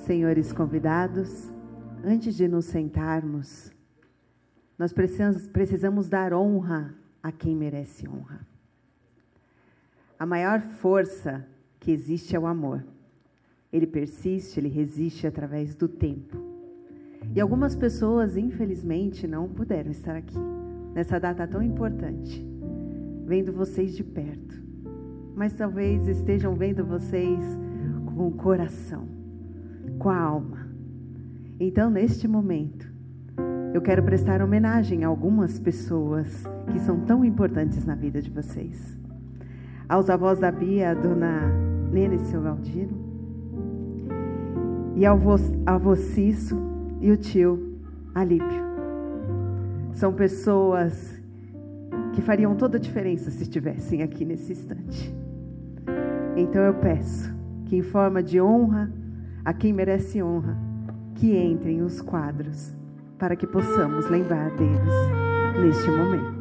Senhores convidados, antes de nos sentarmos, nós precisamos dar honra a quem merece honra. A maior força que existe é o amor. Ele persiste, ele resiste através do tempo. E algumas pessoas, infelizmente, não puderam estar aqui, nessa data tão importante, vendo vocês de perto. Mas talvez estejam vendo vocês com o coração, com a alma. Então, neste momento, eu quero prestar homenagem a algumas pessoas que são tão importantes na vida de vocês. Aos avós da Bia, a dona Nena e seu Galdino, e ao avô Cício e o tio Alípio. São pessoas que fariam toda a diferença se estivessem aqui nesse instante. Então eu peço que, em forma de honra a quem merece honra, que entrem os quadros para que possamos lembrar deles neste momento.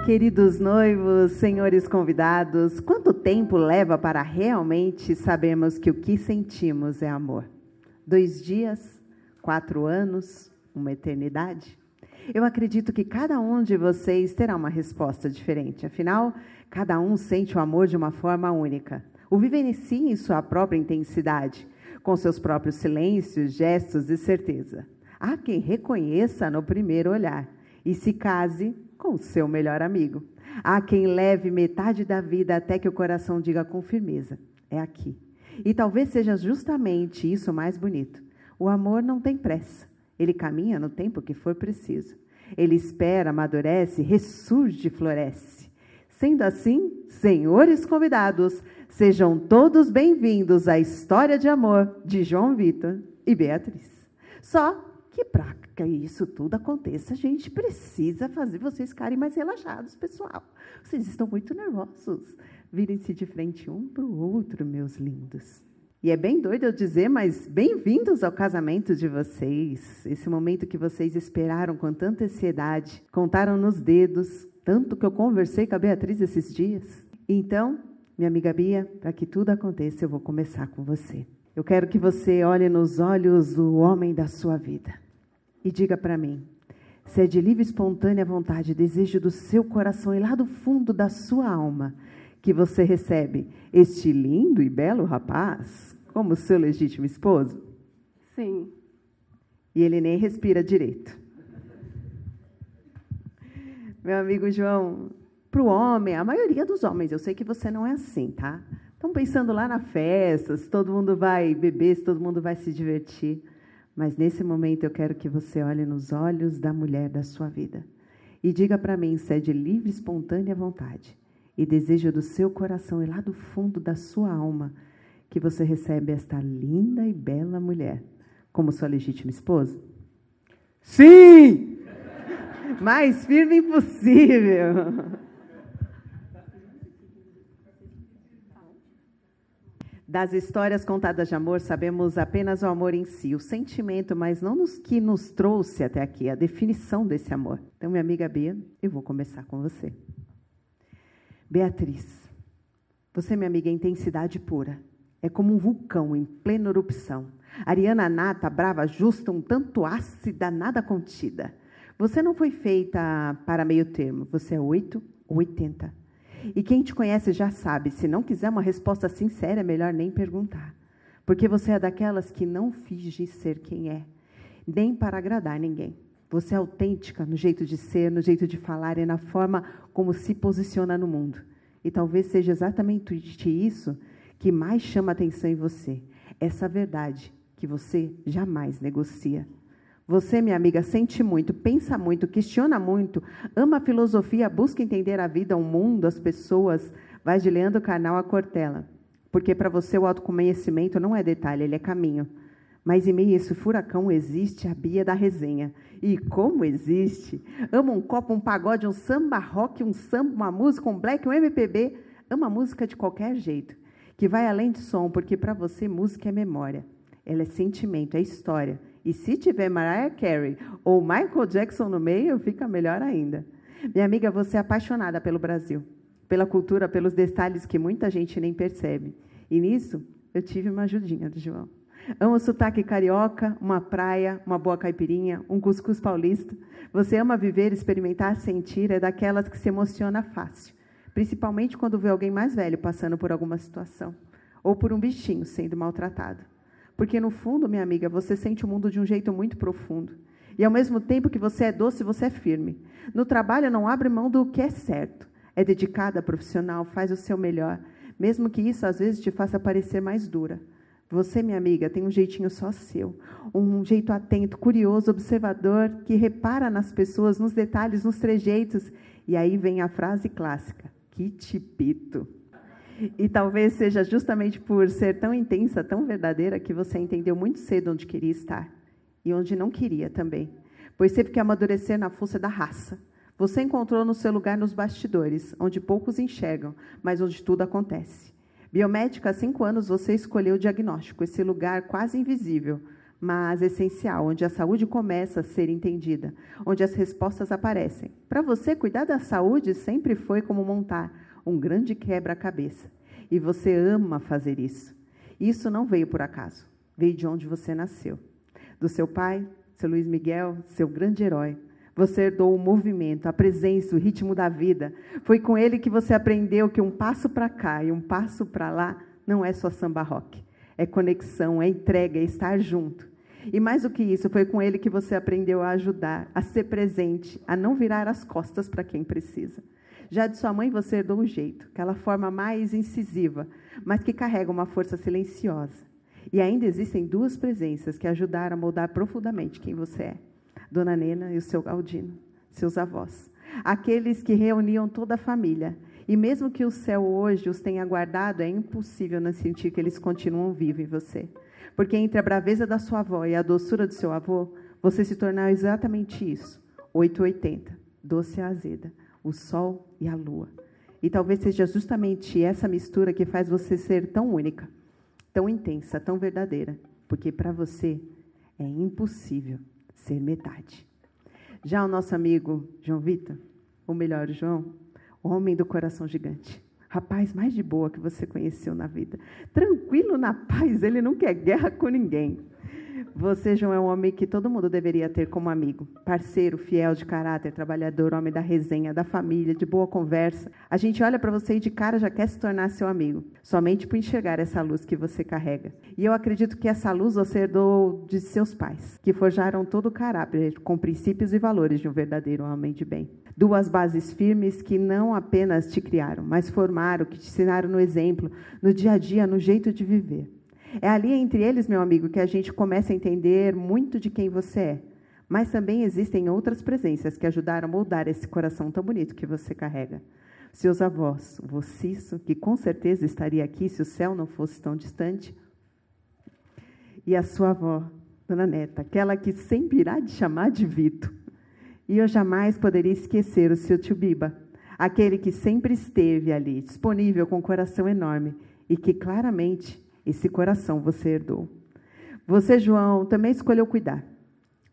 Queridos noivos, senhores convidados, quanto tempo leva para realmente sabermos que o que sentimos é amor? 2 dias? 4 anos? Uma eternidade? Eu acredito que cada um de vocês terá uma resposta diferente. Afinal, cada um sente o amor de uma forma única. O vivencia em sua própria intensidade, com seus próprios silêncios, gestos e certeza. Há quem reconheça no primeiro olhar e se case com o seu melhor amigo. Há quem leve metade da vida até que o coração diga com firmeza: é aqui. E talvez seja justamente isso o mais bonito. O amor não tem pressa. Ele caminha no tempo que for preciso. Ele espera, amadurece, ressurge e floresce. Sendo assim, senhores convidados, sejam todos bem-vindos à história de amor de João Vitor e Beatriz. Só que para que isso tudo aconteça, a gente precisa fazer vocês ficarem mais relaxados, pessoal. Vocês estão muito nervosos. Virem-se de frente um para o outro, meus lindos. E é bem doido eu dizer, mas bem-vindos ao casamento de vocês. Esse momento que vocês esperaram com tanta ansiedade, contaram nos dedos, tanto que eu conversei com a Beatriz esses dias. Então, minha amiga Bia, para que tudo aconteça, eu vou começar com você. Eu quero que você olhe nos olhos do homem da sua vida e diga para mim, se é de livre e espontânea vontade, desejo do seu coração e lá do fundo da sua alma, que você recebe este lindo e belo rapaz como seu legítimo esposo? Sim. E ele nem respira direito. Meu amigo João, para o homem, a maioria dos homens, eu sei que você não é assim, tá? Estão pensando lá na festa, se todo mundo vai beber, se todo mundo vai se divertir. Mas nesse momento eu quero que você olhe nos olhos da mulher da sua vida e diga para mim se é de livre e espontânea vontade e desejo do seu coração e lá do fundo da sua alma que você recebe esta linda e bela mulher como sua legítima esposa? Sim! Mais firme impossível. Das histórias contadas de amor, sabemos apenas o amor em si, o sentimento, mas não nos que nos trouxe até aqui, a definição desse amor. Então, minha amiga Bia, eu vou começar com você. Beatriz, você, minha amiga, é intensidade pura. É como um vulcão em plena erupção. Ariana nata, brava, justa, um tanto ácida, nada contida. Você não foi feita para meio termo, você é 8 ou 80. E quem te conhece já sabe, se não quiser uma resposta sincera, é melhor nem perguntar. Porque você é daquelas que não finge ser quem é, nem para agradar ninguém. Você é autêntica no jeito de ser, no jeito de falar e na forma como se posiciona no mundo. E talvez seja exatamente isso que mais chama a atenção em você. Essa verdade que você jamais negocia. Você, minha amiga, sente muito, pensa muito, questiona muito, ama a filosofia, busca entender a vida, o mundo, as pessoas. Vai de Leandro Carnal a Cortella. Porque para você o autoconhecimento não é detalhe, ele é caminho. Mas em meio a esse furacão existe a Bia da resenha. E como existe? Ama um copo, um pagode, um samba rock, um samba, uma música, um black, um MPB. Ama música de qualquer jeito. Que vai além de som, porque para você música é memória. Ela é sentimento, é história. E se tiver Mariah Carey ou Michael Jackson no meio, fica melhor ainda. Minha amiga, você é apaixonada pelo Brasil, pela cultura, pelos detalhes que muita gente nem percebe. E nisso, eu tive uma ajudinha do João. Ama o sotaque carioca, uma praia, uma boa caipirinha, um cuscuz paulista. Você ama viver, experimentar, sentir, é daquelas que se emociona fácil. Principalmente quando vê alguém mais velho passando por alguma situação. Ou por um bichinho sendo maltratado. Porque, no fundo, minha amiga, você sente o mundo de um jeito muito profundo. E, ao mesmo tempo que você é doce, você é firme. No trabalho, não abre mão do que é certo. É dedicada, profissional, faz o seu melhor. Mesmo que isso, às vezes, te faça parecer mais dura. Você, minha amiga, tem um jeitinho só seu. Um jeito atento, curioso, observador, que repara nas pessoas, nos detalhes, nos trejeitos. E aí vem a frase clássica. Que tipito! E talvez seja justamente por ser tão intensa, tão verdadeira, que você entendeu muito cedo onde queria estar. E onde não queria também. Pois teve que amadurecer na força da raça. Você encontrou no seu lugar nos bastidores, onde poucos enxergam, mas onde tudo acontece. Biomédica, há 5 anos, você escolheu o diagnóstico, esse lugar quase invisível, mas essencial, onde a saúde começa a ser entendida, onde as respostas aparecem. Para você, cuidar da saúde sempre foi como montar um grande quebra-cabeça. E você ama fazer isso. Isso não veio por acaso. Veio de onde você nasceu. Do seu pai, seu Luiz Miguel, seu grande herói. Você herdou o movimento, a presença, o ritmo da vida. Foi com ele que você aprendeu que um passo para cá e um passo para lá não é só samba rock. É conexão, é entrega, é estar junto. E mais do que isso, foi com ele que você aprendeu a ajudar, a ser presente, a não virar as costas para quem precisa. Já de sua mãe você herdou um jeito, aquela forma mais incisiva, mas que carrega uma força silenciosa. E ainda existem 2 presenças que ajudaram a moldar profundamente quem você é. Dona Nena e o seu Galdino, seus avós. Aqueles que reuniam toda a família. E mesmo que o céu hoje os tenha guardado, é impossível não sentir que eles continuam vivos em você. Porque entre a braveza da sua avó e a doçura do seu avô, você se tornou exatamente isso. 880, doce e azeda. O sol e a lua. E talvez seja justamente essa mistura que faz você ser tão única, tão intensa, tão verdadeira, porque para você é impossível ser metade. Já o nosso amigo João Vitor, ou melhor, João, o homem do coração gigante, rapaz mais de boa que você conheceu na vida, tranquilo na paz, ele não quer guerra com ninguém. Você, João, é um homem que todo mundo deveria ter como amigo. Parceiro, fiel, de caráter, trabalhador, homem da resenha, da família, de boa conversa. A gente olha para você e de cara já quer se tornar seu amigo. Somente por enxergar essa luz que você carrega. E eu acredito que essa luz você herdou de seus pais, que forjaram todo o caráter, com princípios e valores de um verdadeiro homem de bem. 2 bases firmes que não apenas te criaram, mas formaram, que te ensinaram no exemplo, no dia a dia, no jeito de viver. É ali entre eles, meu amigo, que a gente começa a entender muito de quem você é. Mas também existem outras presenças que ajudaram a moldar esse coração tão bonito que você carrega. Seus avós, o vô Cício, que com certeza estaria aqui se o céu não fosse tão distante. E a sua avó, Dona Neta, aquela que sempre irá te chamar de Vito. E eu jamais poderia esquecer o seu tio Biba, aquele que sempre esteve ali, disponível, com um coração enorme, e que claramente esse coração você herdou. Você, João, também escolheu cuidar.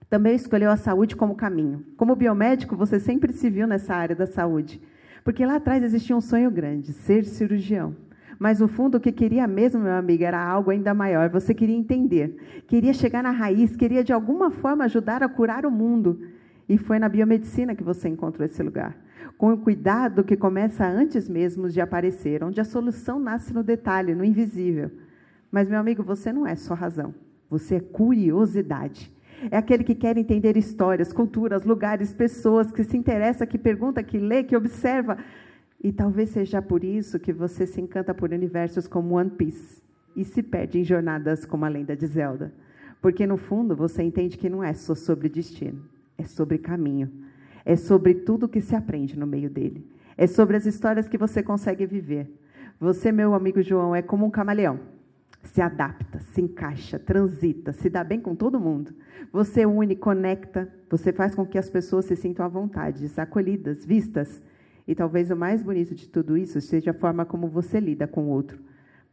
Também escolheu a saúde como caminho. Como biomédico, você sempre se viu nessa área da saúde. Porque lá atrás existia um sonho grande, ser cirurgião. Mas, no fundo, o que queria mesmo, meu amigo, era algo ainda maior. Você queria entender, queria chegar na raiz, queria, de alguma forma, ajudar a curar o mundo. E foi na biomedicina que você encontrou esse lugar. Com o cuidado que começa antes mesmo de aparecer, onde a solução nasce no detalhe, no invisível. Mas, meu amigo, você não é só razão. Você é curiosidade. É aquele que quer entender histórias, culturas, lugares, pessoas, que se interessa, que pergunta, que lê, que observa. E talvez seja por isso que você se encanta por universos como One Piece e se perde em jornadas como a Lenda de Zelda. Porque, no fundo, você entende que não é só sobre destino, é sobre caminho. É sobre tudo que se aprende no meio dele. É sobre as histórias que você consegue viver. Você, meu amigo João, é como um camaleão. Se adapta, se encaixa, transita, se dá bem com todo mundo. Você une, conecta, você faz com que as pessoas se sintam à vontade, acolhidas, vistas. E talvez o mais bonito de tudo isso seja a forma como você lida com o outro.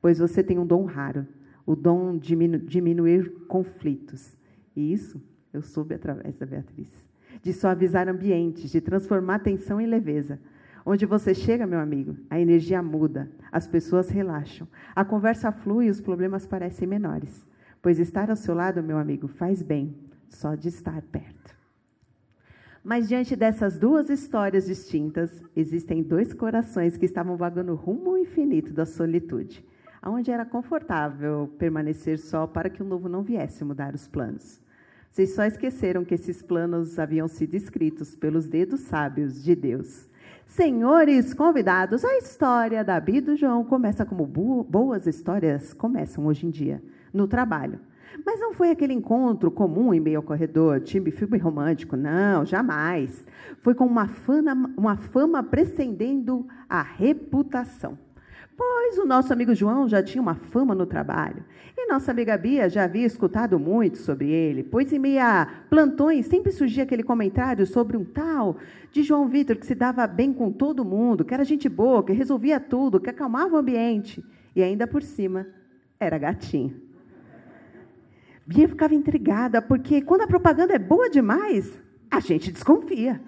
Pois você tem um dom raro, o dom de diminuir conflitos. E isso eu soube através da Beatriz. De suavizar ambientes, de transformar tensão em leveza. Onde você chega, meu amigo, a energia muda, as pessoas relaxam, a conversa flui e os problemas parecem menores. Pois estar ao seu lado, meu amigo, faz bem, só de estar perto. Mas diante dessas duas histórias distintas, existem dois corações que estavam vagando rumo ao infinito da solitude, onde era confortável permanecer só para que o novo não viesse mudar os planos. Vocês só esqueceram que esses planos haviam sido escritos pelos dedos sábios de Deus. Senhores convidados, a história da Bia e do João começa como boas histórias começam hoje em dia, no trabalho. Mas não foi aquele encontro comum em meio ao corredor, time filme romântico, não, jamais. Foi com uma fama precedendo a reputação. Pois o nosso amigo João já tinha uma fama no trabalho. E nossa amiga Bia já havia escutado muito sobre ele, pois em meio a plantões sempre surgia aquele comentário sobre um tal de João Vitor que se dava bem com todo mundo, que era gente boa, que resolvia tudo, que acalmava o ambiente. E ainda por cima, era gatinho. Bia ficava intrigada, porque quando a propaganda é boa demais, a gente desconfia.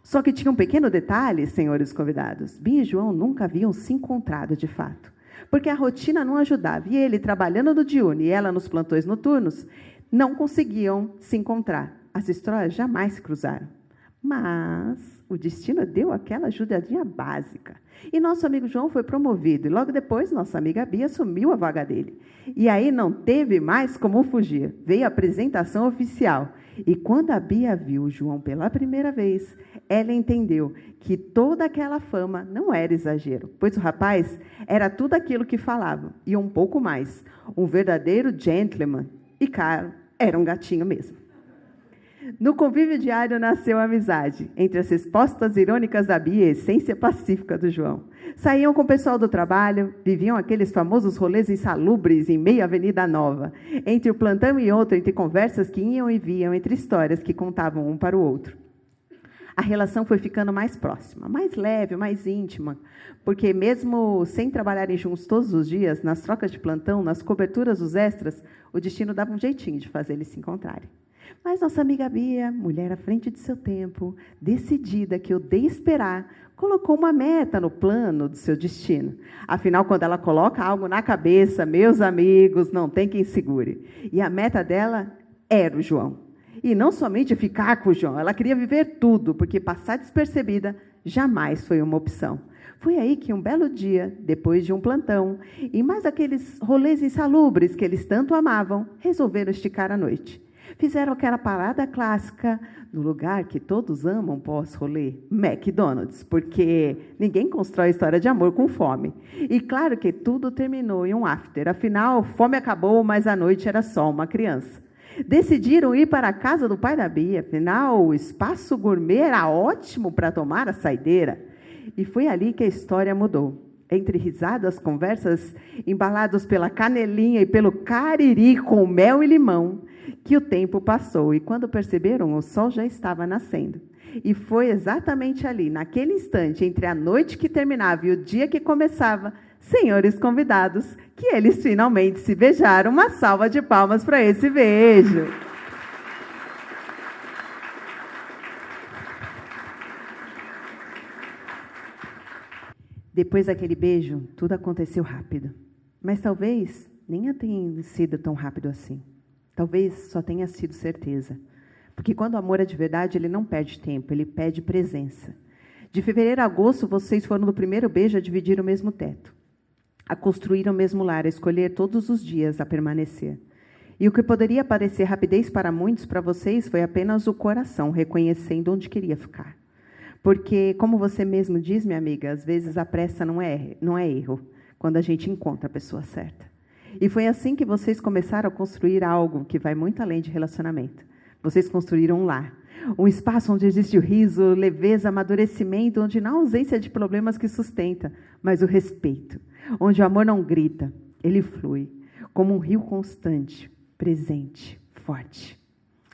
Só que tinha um pequeno detalhe, senhores convidados. Bia e João nunca haviam se encontrado de fato, porque a rotina não ajudava. E ele trabalhando no diurno e ela nos plantões noturnos, não conseguiam se encontrar. As histórias jamais se cruzaram. Mas o destino deu aquela ajudadinha básica. E nosso amigo João foi promovido. E logo depois, nossa amiga Bia assumiu a vaga dele. E aí não teve mais como fugir. Veio a apresentação oficial. E quando a Bia viu o João pela primeira vez, ela entendeu que toda aquela fama não era exagero, pois o rapaz era tudo aquilo que falava, e um pouco mais. Um verdadeiro gentleman. E, claro, era um gatinho mesmo. No convívio diário nasceu a amizade, entre as respostas irônicas da Bia e a essência pacífica do João. Saíam com o pessoal do trabalho, viviam aqueles famosos rolês insalubres em meio à Avenida Nova, entre o plantão e outro, entre conversas que iam e vinham, entre histórias que contavam um para o outro. A relação foi ficando mais próxima, mais leve, mais íntima, porque mesmo sem trabalharem juntos todos os dias, nas trocas de plantão, nas coberturas dos extras, o destino dava um jeitinho de fazer eles se encontrarem. Mas nossa amiga Bia, mulher à frente de seu tempo, decidida, que odeia esperar, colocou uma meta no plano do seu destino. Afinal, quando ela coloca algo na cabeça, meus amigos, não tem quem segure. E a meta dela era o João. E não somente ficar com o João, ela queria viver tudo, porque passar despercebida jamais foi uma opção. Foi aí que um belo dia, depois de um plantão, e mais aqueles rolês insalubres que eles tanto amavam, resolveram esticar a noite. Fizeram aquela parada clássica no lugar que todos amam pós-rolê, McDonald's, porque ninguém constrói história de amor com fome. E claro que tudo terminou em um after. Afinal, fome acabou, mas a noite era só uma criança. Decidiram ir para a casa do pai da Bia. Afinal, o espaço gourmet era ótimo para tomar a saideira. E foi ali que a história mudou. Entre risadas, conversas, embalados pela canelinha e pelo cariri com mel e limão, que o tempo passou. E quando perceberam, o sol já estava nascendo. E foi exatamente ali, naquele instante, entre a noite que terminava e o dia que começava, senhores convidados, que eles finalmente se beijaram. Uma salva de palmas para esse beijo. Depois daquele beijo, tudo aconteceu rápido. Mas talvez nem tenha sido tão rápido assim. Talvez só tenha sido certeza. Porque quando o amor é de verdade, ele não perde tempo, ele pede presença. De fevereiro a agosto, vocês foram no primeiro beijo a dividir o mesmo teto, a construir o mesmo lar, a escolher todos os dias a permanecer. E o que poderia parecer rapidez para muitos, para vocês, foi apenas o coração reconhecendo onde queria ficar. Porque, como você mesmo diz, minha amiga, às vezes a pressa não é erro, quando a gente encontra a pessoa certa. E foi assim que vocês começaram a construir algo que vai muito além de relacionamento. Vocês construíram um lar. Um espaço onde existe o riso, leveza, amadurecimento, onde não há ausência de problemas que sustenta, mas o respeito. Onde o amor não grita, ele flui, como um rio constante, presente, forte.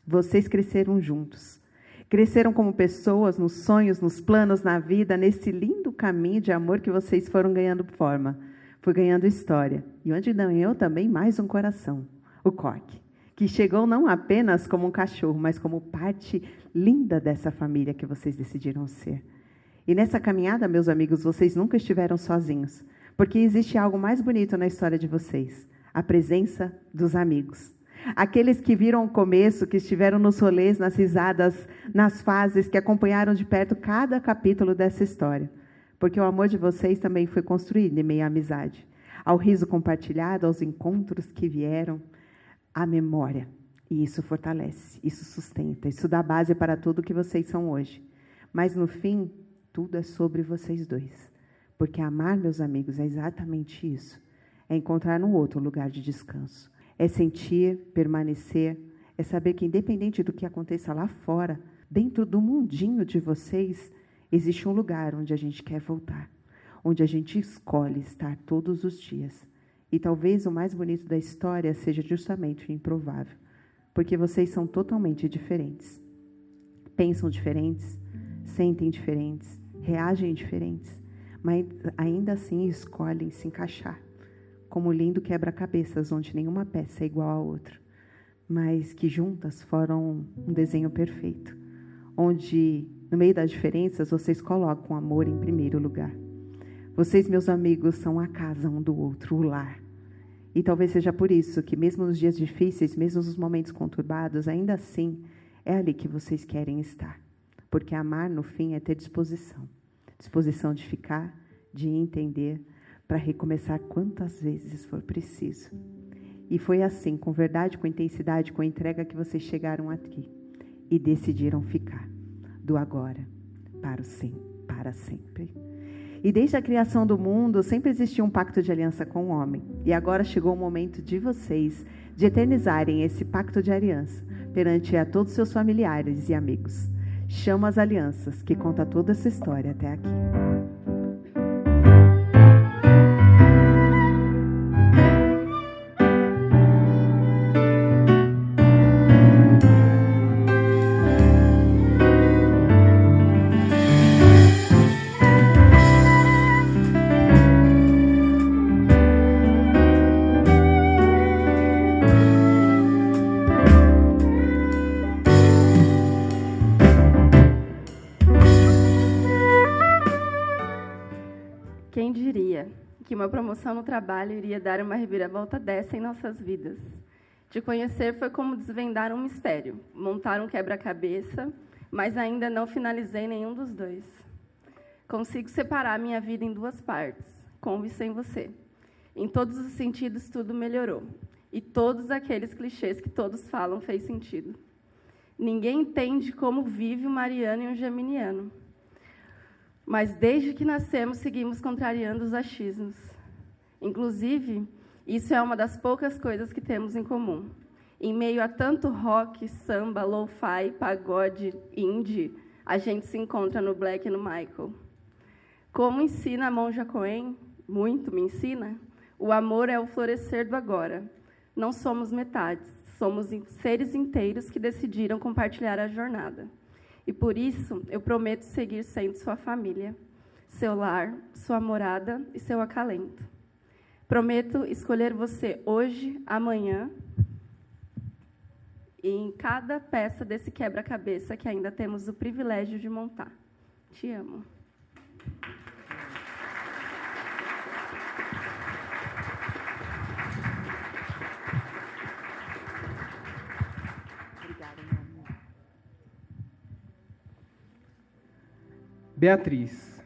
Vocês cresceram juntos. Cresceram como pessoas, nos sonhos, nos planos, na vida, nesse lindo caminho de amor que vocês foram ganhando forma. Foi ganhando história. E onde ganhou também mais um coração, o Coque, que chegou não apenas como um cachorro, mas como parte linda dessa família que vocês decidiram ser. E nessa caminhada, meus amigos, vocês nunca estiveram sozinhos, porque existe algo mais bonito na história de vocês, a presença dos amigos. Aqueles que viram o começo, que estiveram nos rolês, nas risadas, nas fases, que acompanharam de perto cada capítulo dessa história. Porque o amor de vocês também foi construído em meio à amizade. Ao riso compartilhado, aos encontros que vieram, à memória. E isso fortalece, isso sustenta, isso dá base para tudo que vocês são hoje. Mas, no fim, tudo é sobre vocês dois. Porque amar, meus amigos, é exatamente isso. É encontrar no outro um lugar de descanso. É sentir, permanecer, é saber que, independente do que aconteça lá fora, dentro do mundinho de vocês, existe um lugar onde a gente quer voltar, onde a gente escolhe estar todos os dias. E talvez o mais bonito da história seja justamente o improvável, porque vocês são totalmente diferentes. Pensam diferentes, sentem diferentes, reagem diferentes, mas ainda assim escolhem se encaixar. Como lindo quebra-cabeças, onde nenhuma peça é igual à outra, mas que juntas foram um desenho perfeito, onde, no meio das diferenças, vocês colocam o amor em primeiro lugar. Vocês, meus amigos, são a casa um do outro, o lar. E talvez seja por isso que, mesmo nos dias difíceis, mesmo nos momentos conturbados, ainda assim, é ali que vocês querem estar. Porque amar, no fim, é ter disposição. Disposição de ficar, de entender, para recomeçar quantas vezes for preciso. E foi assim, com verdade, com intensidade, com entrega, que vocês chegaram aqui e decidiram ficar, do agora para sempre. E desde a criação do mundo, sempre existiu um pacto de aliança com o homem. E agora chegou o momento de vocês de eternizarem esse pacto de aliança perante a todos seus familiares e amigos. Chama as alianças, que conta toda essa história até aqui. Quem diria que uma promoção no trabalho iria dar uma reviravolta dessa em nossas vidas? Te conhecer foi como desvendar um mistério, montar um quebra-cabeça, mas ainda não finalizei nenhum dos dois. Consigo separar minha vida em duas partes, com e sem você. Em todos os sentidos, tudo melhorou. E todos aqueles clichês que todos falam fez sentido. Ninguém entende como vive um mariano e um geminiano. Mas, desde que nascemos, seguimos contrariando os achismos. Inclusive, isso é uma das poucas coisas que temos em comum. Em meio a tanto rock, samba, lo-fi, pagode, indie, a gente se encontra no Black e no Michael. Como ensina a Monja Coen, muito me ensina, o amor é o florescer do agora. Não somos metades, somos seres inteiros que decidiram compartilhar a jornada. E, por isso, eu prometo seguir sendo sua família, seu lar, sua morada e seu acalento. Prometo escolher você hoje, amanhã e em cada peça desse quebra-cabeça que ainda temos o privilégio de montar. Te amo. Beatriz,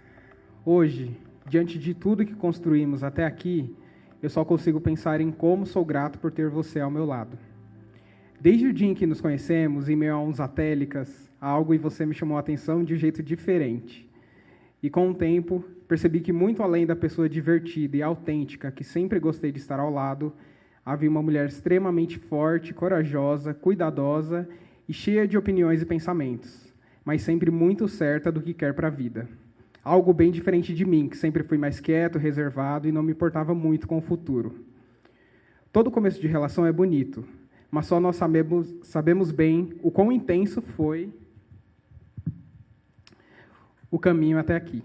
hoje, diante de tudo que construímos até aqui, eu só consigo pensar em como sou grato por ter você ao meu lado. Desde o dia em que nos conhecemos, em meio a uns atélicas, algo em você me chamou a atenção de um jeito diferente. E com o tempo, percebi que muito além da pessoa divertida e autêntica que sempre gostei de estar ao lado, havia uma mulher extremamente forte, corajosa, cuidadosa e cheia de opiniões e pensamentos, mas sempre muito certa do que quer para a vida. Algo bem diferente de mim, que sempre fui mais quieto, reservado e não me importava muito com o futuro. Todo começo de relação é bonito, mas só nós sabemos bem o quão intenso foi o caminho até aqui.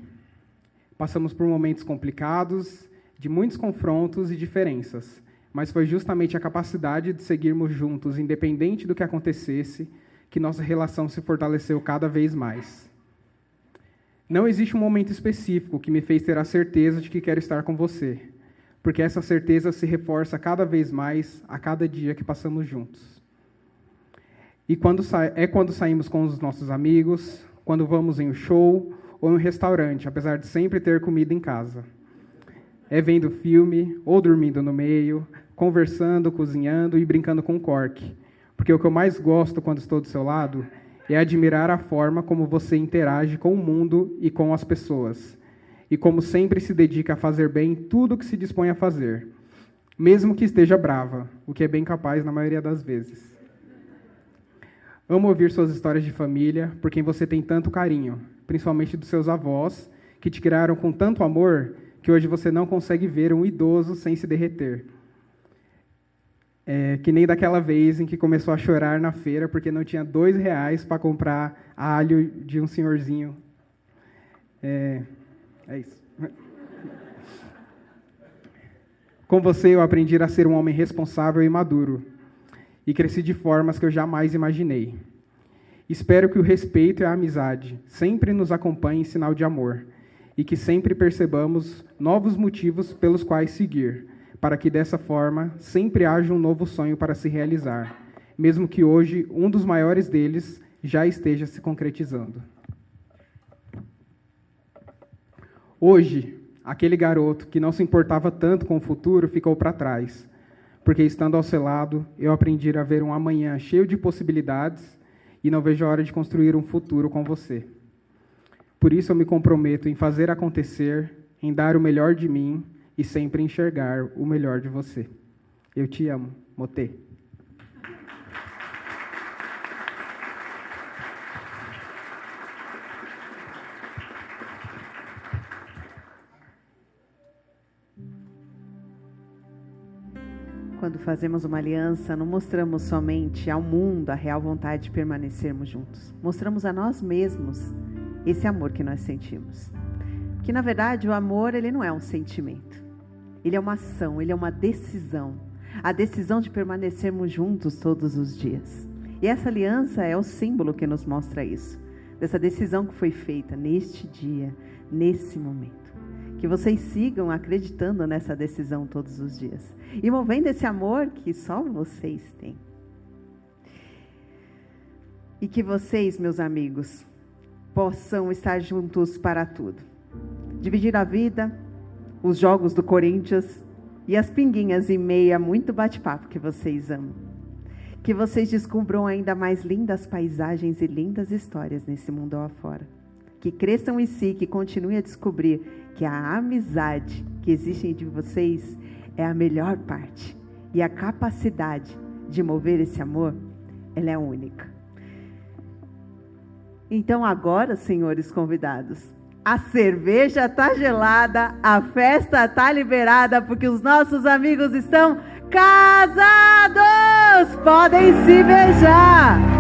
Passamos por momentos complicados, de muitos confrontos e diferenças, mas foi justamente a capacidade de seguirmos juntos, independente do que acontecesse, que nossa relação se fortaleceu cada vez mais. Não existe um momento específico que me fez ter a certeza de que quero estar com você, porque essa certeza se reforça cada vez mais a cada dia que passamos juntos. E quando saímos com os nossos amigos, quando vamos em um show ou em um restaurante, apesar de sempre ter comida em casa. É vendo filme ou dormindo no meio, conversando, cozinhando e brincando com o cork. Porque o que eu mais gosto quando estou do seu lado é admirar a forma como você interage com o mundo e com as pessoas. E como sempre se dedica a fazer bem tudo o que se dispõe a fazer, mesmo que esteja brava, o que é bem capaz na maioria das vezes. Amo ouvir suas histórias de família, por quem você tem tanto carinho, principalmente dos seus avós, que te criaram com tanto amor, que hoje você não consegue ver um idoso sem se derreter. Que nem daquela vez em que começou a chorar na feira porque não tinha R$2 para comprar alho de um senhorzinho. É isso. Com você eu aprendi a ser um homem responsável e maduro, e cresci de formas que eu jamais imaginei. Espero que o respeito e a amizade sempre nos acompanhem em sinal de amor, e que sempre percebamos novos motivos pelos quais seguir, para que dessa forma sempre haja um novo sonho para se realizar, mesmo que hoje um dos maiores deles já esteja se concretizando. Hoje, aquele garoto que não se importava tanto com o futuro ficou para trás, porque estando ao seu lado, eu aprendi a ver um amanhã cheio de possibilidades e não vejo a hora de construir um futuro com você. Por isso eu me comprometo em fazer acontecer, em dar o melhor de mim e sempre enxergar o melhor de você. Eu te amo, Motê. Quando fazemos uma aliança, não mostramos somente ao mundo a real vontade de permanecermos juntos. Mostramos a nós mesmos esse amor que nós sentimos. Porque, na verdade, o amor, ele não é um sentimento. Ele é uma ação, ele é uma decisão. A decisão de permanecermos juntos todos os dias. E essa aliança é o símbolo que nos mostra isso. Dessa decisão que foi feita neste dia, nesse momento. Que vocês sigam acreditando nessa decisão todos os dias. E movendo esse amor que só vocês têm. E que vocês, meus amigos, possam estar juntos para tudo. Dividir a vida, os jogos do Corinthians e as pinguinhas e meia, muito bate-papo que vocês amam. Que vocês descubram ainda mais lindas paisagens e lindas histórias nesse mundo afora. Que cresçam em si, que continuem a descobrir que a amizade que existe entre vocês é a melhor parte. E a capacidade de mover esse amor, ela é única. Então agora, senhores convidados, a cerveja está gelada, a festa está liberada, porque os nossos amigos estão casados! Podem se beijar!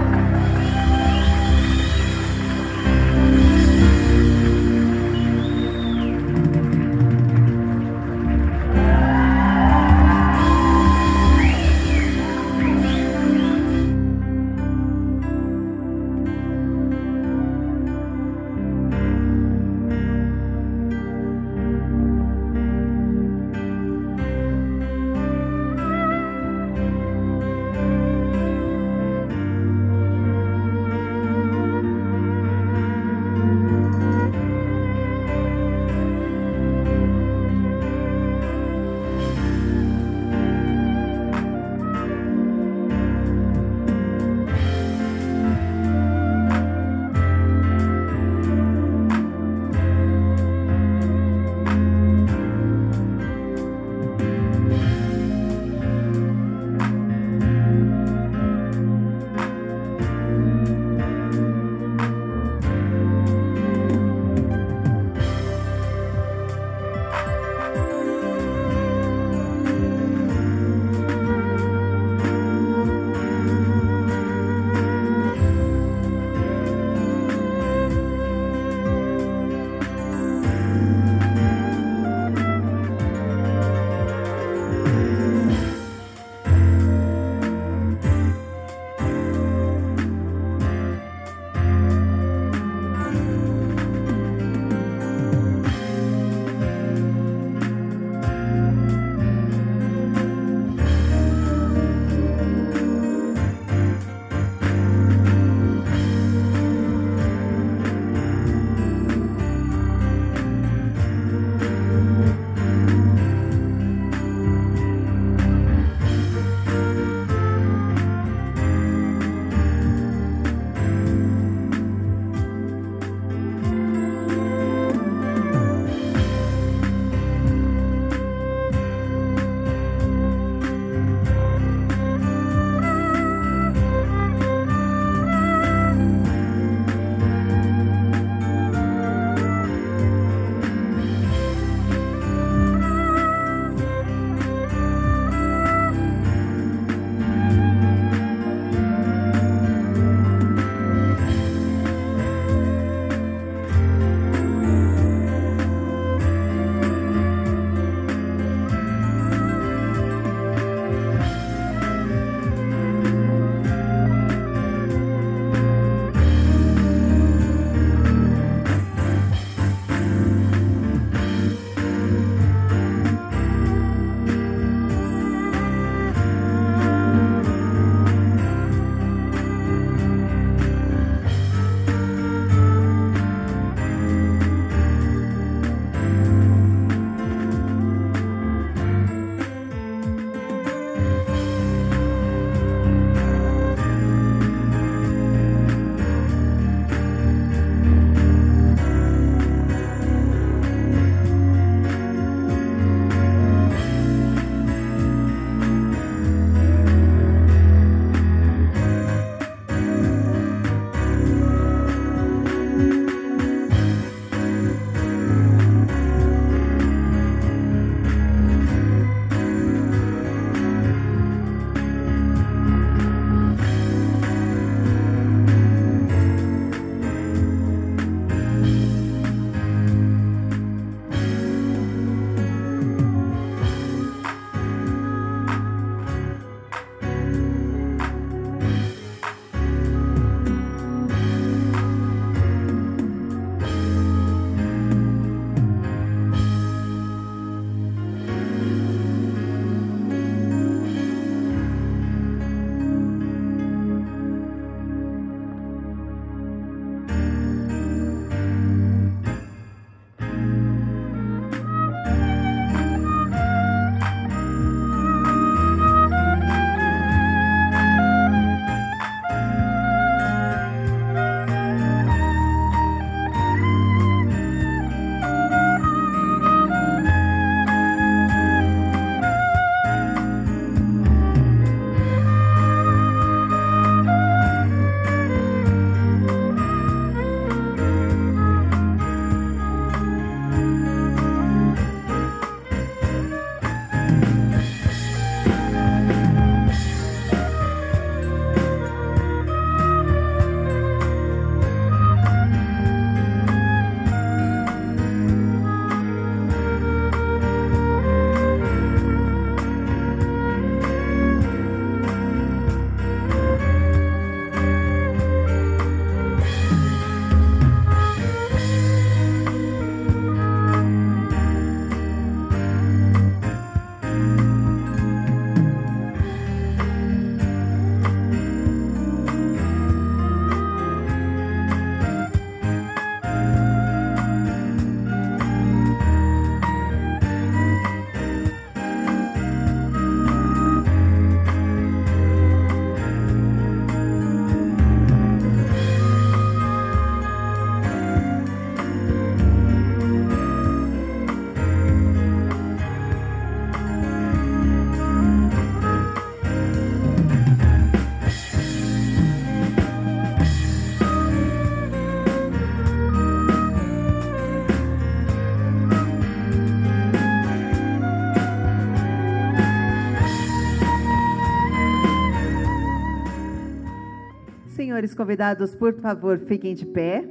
Senhores convidados, por favor, fiquem de pé.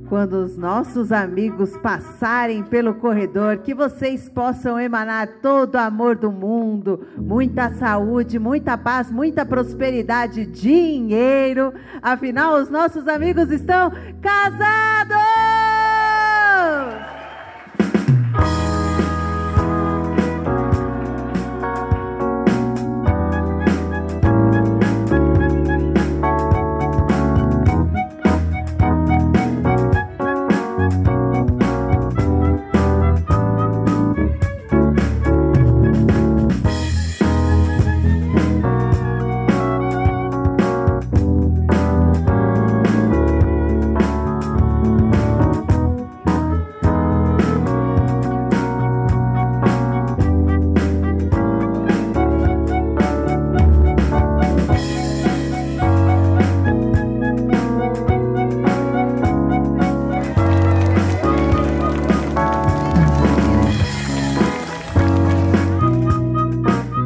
Quando os nossos amigos passarem pelo corredor, que vocês possam emanar todo o amor do mundo, muita saúde, muita paz, muita prosperidade, dinheiro. Afinal, os nossos amigos estão casados!